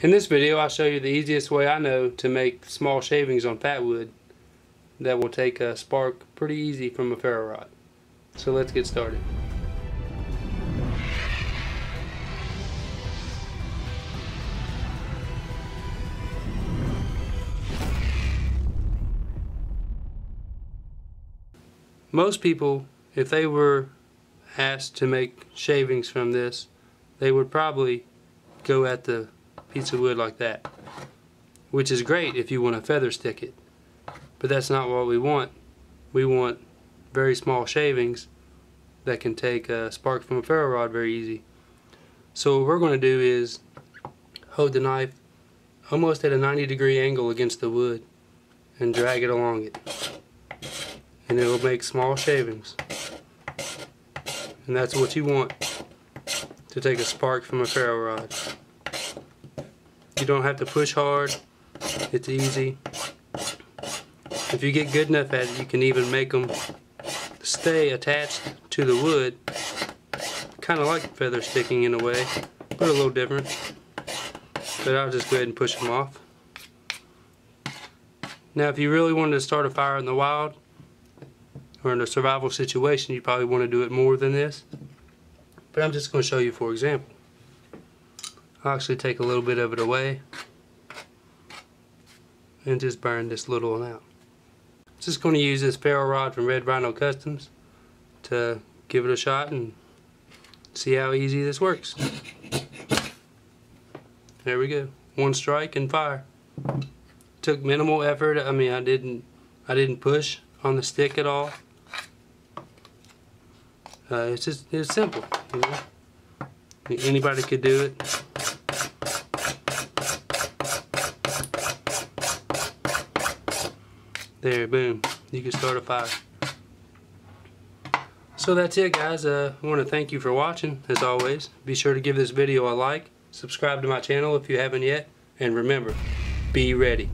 In this video, I'll show you the easiest way I know to make small shavings on fat wood that will take a spark pretty easy from a ferro rod. So let's get started. Most people, if they were asked to make shavings from this, they would probably go at the piece of wood like that, which is great if you want to feather stick it, but that's not what we want. We want very small shavings that can take a spark from a ferro rod very easy. So what we're going to do is hold the knife almost at a 90-degree angle against the wood and drag it along it, and it will make small shavings, and that's what you want to take a spark from a ferro rod. You don't have to push hard, it's easy. If you get good enough at it, you can even make them stay attached to the wood, kind of like feather sticking in a way, but a little different. But I'll just go ahead and push them off. Now if you really wanted to start a fire in the wild, or in a survival situation, you probably want to do it more than this, but I'm just going to show you for example. I'll actually take a little bit of it away and just burn this little one out. Just going to use this ferro rod from Red Rhino Customs to give it a shot and see how easy this works. There we go. One strike and fire. Took minimal effort. I mean, I didn't push on the stick at all. It's simple, you know? Anybody could do it. There, boom, you can start a fire. So that's it, guys. I want to thank you for watching, as always. Be sure to give this video a like, subscribe to my channel if you haven't yet, and remember, be ready.